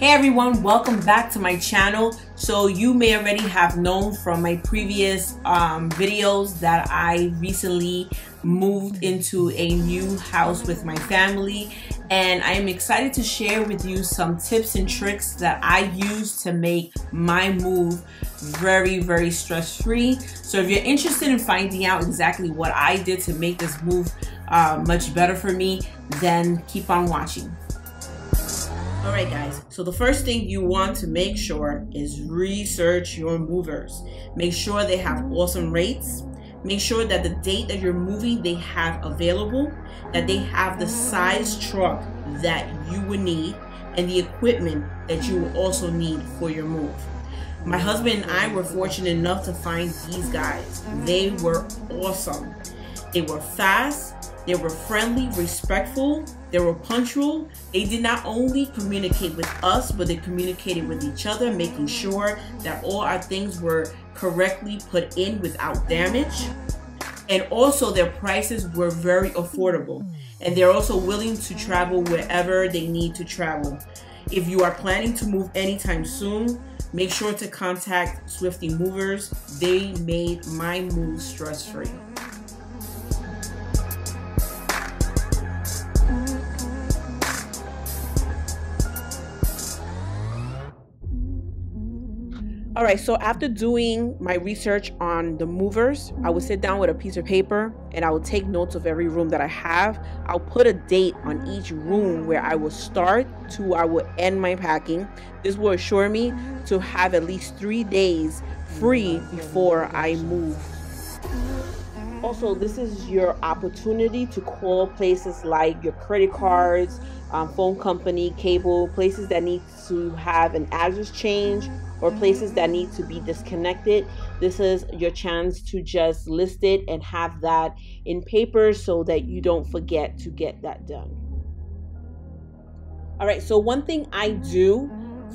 Hey everyone, welcome back to my channel. So you may already have known from my previous videos that I recently moved into a new house with my family, and I am excited to share with you some tips and tricks that I use to make my move very stress-free. So if you're interested in finding out exactly what I did to make this move much better for me, then keep on watching. Alright guys, so the first thing you want to make sure is research your movers. Make sure they have awesome rates. Make sure that the date that you're moving they have available, that they have the size truck that you would need, and the equipment that you will also need for your move. My husband and I were fortunate enough to find these guys. They were awesome. They were fast. They were friendly, respectful, they were punctual. They did not only communicate with us, but they communicated with each other, making sure that all our things were correctly put in without damage. And also their prices were very affordable. And they're also willing to travel wherever they need to travel. If you are planning to move anytime soon, make sure to contact Swifty Movers. They made my move stress-free. All right, so after doing my research on the movers, I would sit down with a piece of paper and I would take notes of every room that I have. I'll put a date on each room where I will start to I will end my packing. This will assure me to have at least 3 days free before I move. Also, this is your opportunity to call places like your credit cards, phone company, cable, places that need to have an address change, or places that need to be disconnected. This is your chance to just list it and have that in paper so that you don't forget to get that done. All right, so one thing I do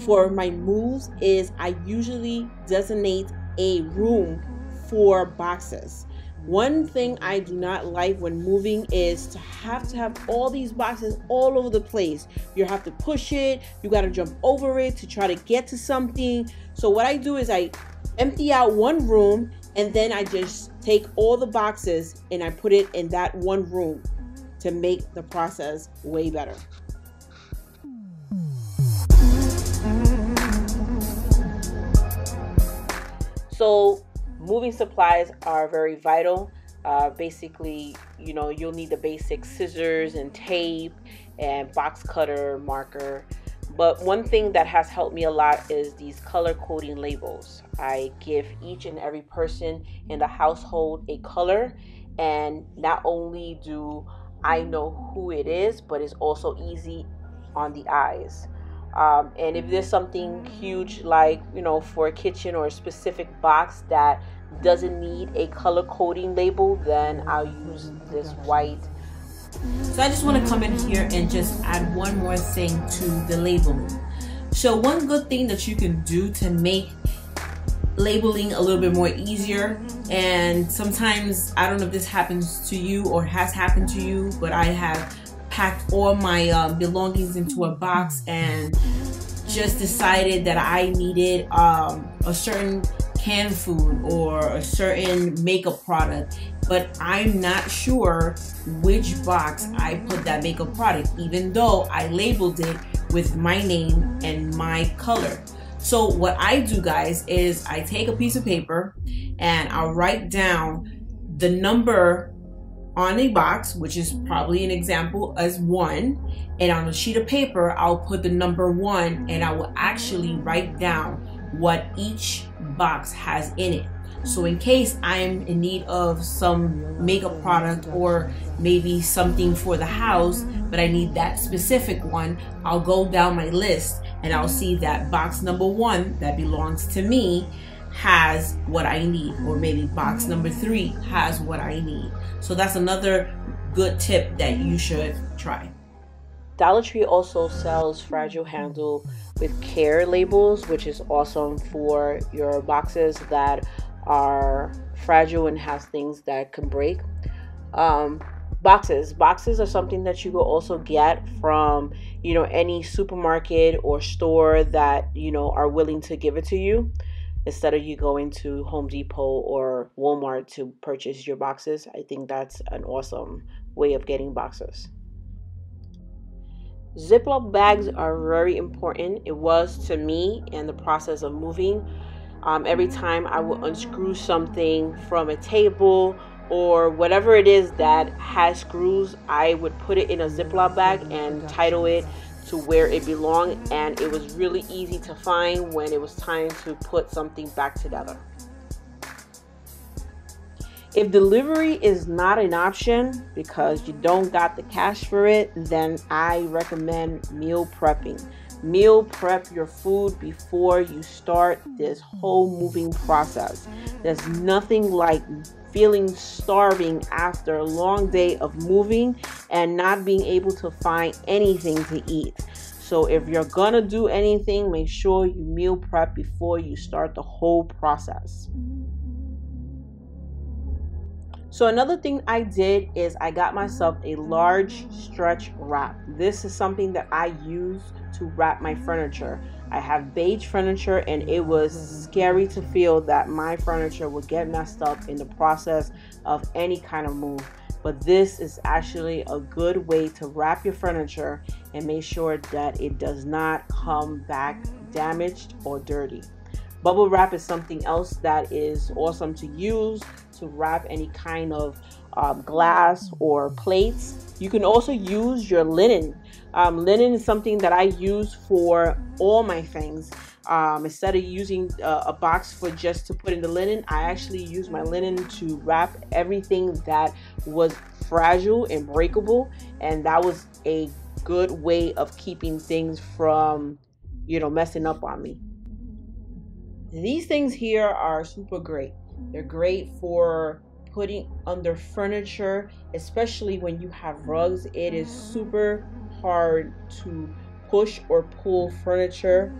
for my moves is I usually designate a room for boxes. One thing I do not like when moving is to have all these boxes all over the place. You have to push it, you got to jump over it to try to get to something. So what I do is I empty out one room and then I just take all the boxes and I put it in that one room to make the process way better. So moving supplies are very vital. Basically, you know, you'll need the basic scissors and tape and box cutter, marker. But one thing that has helped me a lot is these color coding labels. I give each and every person in the household a color, and not only do I know who it is, but it's also easy on the eyes. And if there's something huge like, you know, for a kitchen or a specific box that doesn't need a color coding label, then I'll use this white. So I just want to come in here and just add one more thing to the labeling. So one good thing that you can do to make labeling a little bit more easier, and sometimes, I don't know if this happens to you or has happened to you, but I have packed all my belongings into a box and just decided that I needed a certain canned food or a certain makeup product, but I'm not sure which box I put that makeup product, even though I labeled it with my name and my color. So what I do, guys, is I take a piece of paper and I'll write down the number on a box, which is probably an example as 1, and on a sheet of paper I'll put the number 1 and I will actually write down what each box has in it. So in case I am in need of some makeup product or maybe something for the house, but I need that specific one, I'll go down my list and I'll see that box number 1 that belongs to me has what I need, or maybe box number 3 has what I need. So that's another good tip that you should try. Dollar Tree also sells fragile handle with care labels, which is awesome for your boxes that are fragile and has things that can break. Boxes are something that you will also get from, you know, any supermarket or store that, you know, are willing to give it to you, instead of you going to Home Depot or Walmart to purchase your boxes. I think that's an awesome way of getting boxes. Ziploc bags are very important. It was to me in the process of moving. Every time I would unscrew something from a table or whatever it is that has screws, I would put it in a Ziploc bag and title it to where it belonged, and it was really easy to find when it was time to put something back together. If delivery is not an option because you don't got the cash for it, then I recommend meal prepping. Meal prep your food before you start this whole moving process. There's nothing like feeling starving after a long day of moving and not being able to find anything to eat. So if you're gonna do anything, make sure you meal prep before you start the whole process. So another thing I did is I got myself a large stretch wrap. This is something that I use to wrap my furniture. I have beige furniture, and it was scary to feel that my furniture would get messed up in the process of any kind of move. But this is actually a good way to wrap your furniture and make sure that it does not come back damaged or dirty. Bubble wrap is something else that is awesome to use to wrap any kind of glass or plates. You can also use your linen. Linen is something that I use for all my things. Instead of using a box for just to put in the linen, I actually use my linen to wrap everything that was fragile and breakable, and that was a good way of keeping things from, you know, messing up on me. These things here are super great. They're great for putting under furniture, especially when you have rugs. It is super hard to push or pull furniture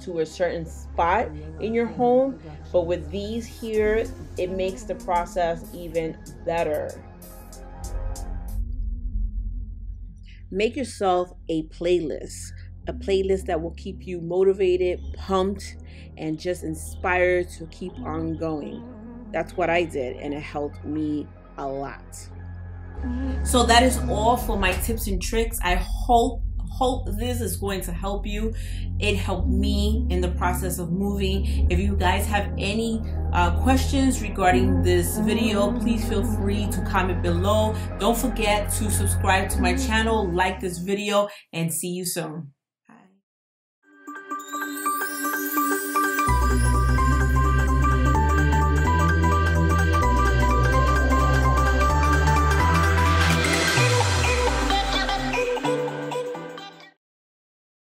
to a certain spot in your home, but with these here, it makes the process even better. Make yourself a playlist that will keep you motivated, pumped, and just inspired to keep on going. That's what I did, and it helped me a lot. So that is all for my tips and tricks. I hope this is going to help you. It helped me in the process of moving. If you guys have any questions regarding this video, please feel free to comment below. Don't forget to subscribe to my channel, like this video, and see you soon.